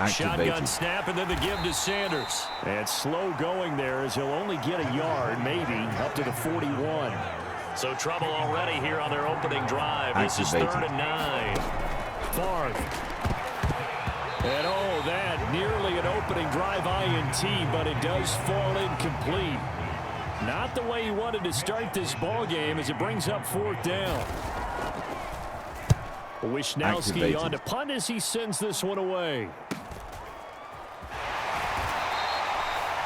Shotgun snap, and then the give to Sanders. And slow going there as he'll only get a yard, maybe, up to the 41. So trouble already here on their opening drive. This is 3rd and 9. Favre. And oh, that nearly an opening drive INT, but it does fall incomplete. Not the way he wanted to start this ball game as it brings up 4th down. Wishnowski on to punt as he sends this one away.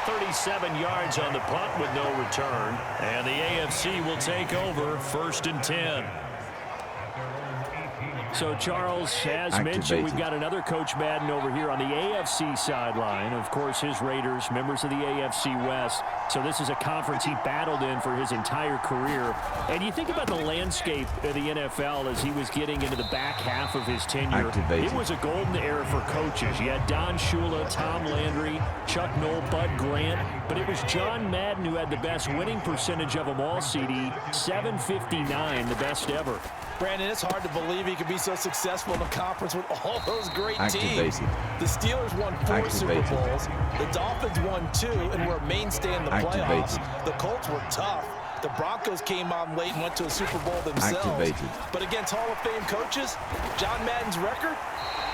37 yards on the punt with no return. And the AFC will take over 1st and 10. So, Charles, as mentioned, we've got another Coach Madden over here on the AFC sideline. Of course, his Raiders, members of the AFC West. So this is a conference he battled in for his entire career. And you think about the landscape of the NFL as he was getting into the back half of his tenure. It was a golden era for coaches. You had Don Shula, Tom Landry, Chuck Noll, Bud Grant. But it was John Madden who had the best winning percentage of them all, CD. 759, the best ever. Brandon, it's hard to believe he could be so successful in a conference with all those great teams. The Steelers won 4 Super Bowls. The Dolphins won 2 and were a mainstay in the playoffs. The Colts were tough. The Broncos came on late and went to a Super Bowl themselves. But against Hall of Fame coaches, John Madden's record,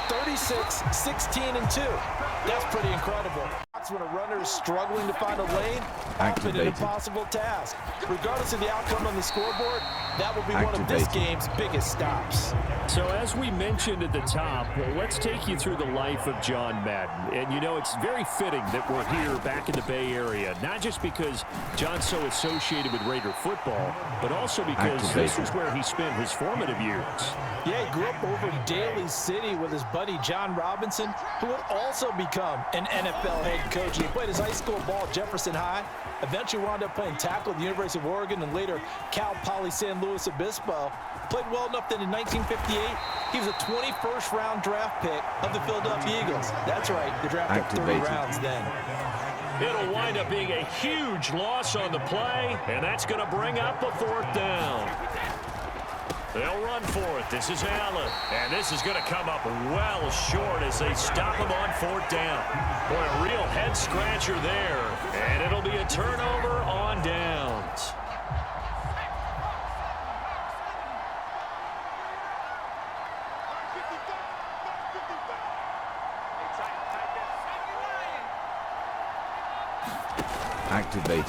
36, 16, and 2. That's pretty incredible. That's when a runner is struggling to find a lane, often an impossible task. Regardless of the outcome on the scoreboard, that will be one of this game's biggest stops. So as we mentioned at the top, let's take you through the life of John Madden. And, you know, it's very fitting that we're here back in the Bay Area, not just because John's so associated with Raider football, but also because this is where he spent his formative years. Yeah, he grew up over in Daly City with his buddy John Robinson, who would also become an NFL head coach. He played his high school ball at Jefferson High, eventually wound up playing tackle at the University of Oregon and later Cal Poly San Luis Obispo. Played well enough that in 1958, he was a 21st round draft pick of the Philadelphia Eagles. That's right, they drafted 30 rounds then. It'll wind up being a huge loss on the play, and that's going to bring up a 4th down. They'll run for it. This is Allen. And this is going to come up well short as they stop him on 4th down. Boy, a real head-scratcher there. And it'll be a turnover on downs.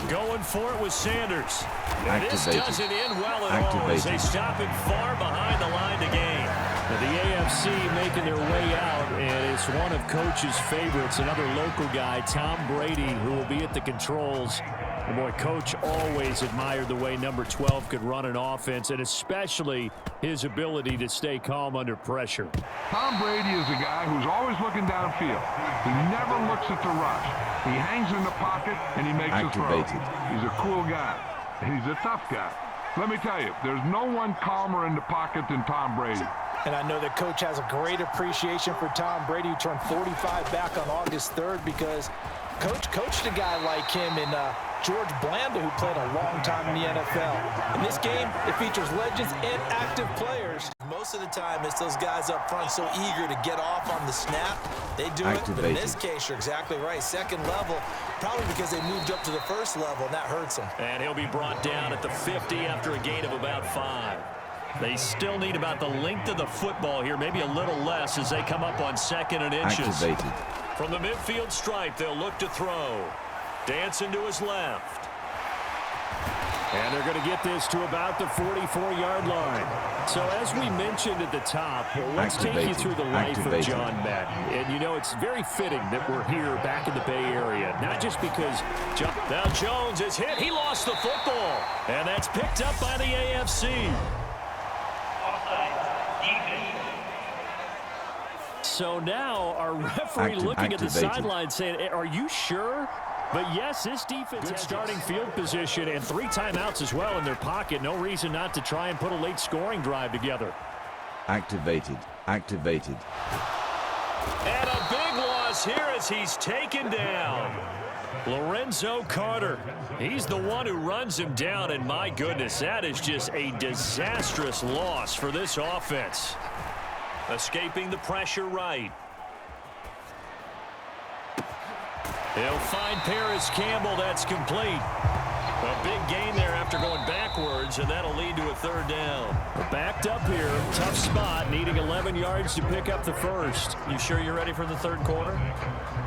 Going for it with Sanders. And this doesn't end well at all as they stop him far behind the line to gain. The AFC making their way out, and it's one of Coach's favorites, another local guy, Tom Brady, who will be at the controls. And boy, Coach always admired the way number 12 could run an offense, and especially his ability to stay calm under pressure. Tom Brady is a guy who's always looking downfield. He never looks at the rush. He hangs in the pocket, and he makes a throw. He's a cool guy. He's a tough guy. Let me tell you, there's no one calmer in the pocket than Tom Brady. And I know that Coach has a great appreciation for Tom Brady, who turned 45 back on August 3rd, because Coach coached a guy like him in George Blanda, who played a long time in the NFL. In this game, it features legends and active players. Most of the time, it's those guys up front so eager to get off on the snap. They do it, but in this case, you're exactly right. Second level, probably because they moved up to the first level, and that hurts them. And he'll be brought down at the 50 after a gain of about 5. They still need about the length of the football here, maybe a little less as they come up on 2nd and inches. From the midfield stripe, they'll look to throw. Dancing to his left. And they're going to get this to about the 44-yard line. So as we mentioned at the top, let's take you through the life of John Madden. And, you know, it's very fitting that we're here back in the Bay Area. Not just because now Jones is hit. He lost the football. And that's picked up by the AFC. So now our referee looking at the sideline saying, are you sure? But yes, this defense has starting field position and 3 timeouts as well in their pocket. No reason not to try and put a late scoring drive together. Activated. And a big loss here as he's taken down. Lorenzo Carter. He's the one who runs him down, and my goodness, that is just a disastrous loss for this offense. Escaping the pressure right. He'll find Paris Campbell. That's complete. A big gain there after going backwards, and that'll lead to a third down. We're backed up here. Tough spot, needing 11 yards to pick up the first. You sure you're ready for the third quarter?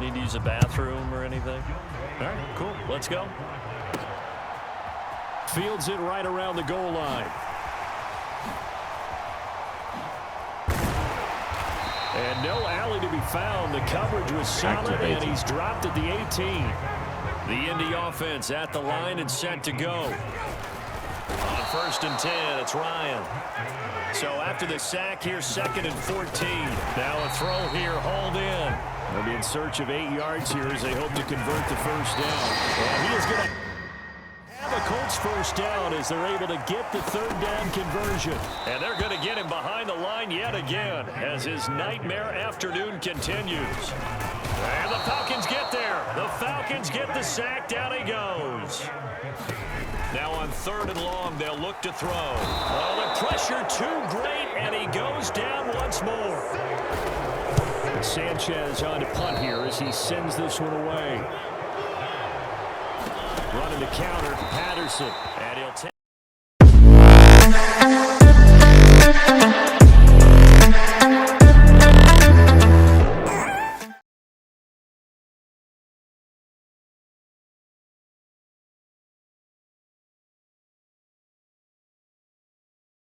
Need to use a bathroom or anything? All right, cool. Let's go. Fields it right around the goal line. And no alley to be found. The coverage was solid, and he's dropped at the 18. The Indy offense at the line and set to go. On 1st and 10, it's Ryan. So after the sack here, 2nd and 14. Now a throw here, hauled in. They'll be in search of 8 yards here as they hope to convert the first down. And he is going to have a Colts first down as they're able to get the third down conversion. And they're going to get him behind the line yet again as his nightmare afternoon continues. And the Falcons get there. The Falcons get the sack. Down he goes. Now on 3rd and long, they'll look to throw. Oh, the pressure too great, and he goes down once more. Sanchez on to punt here as he sends this one away. Running the counter, Patterson.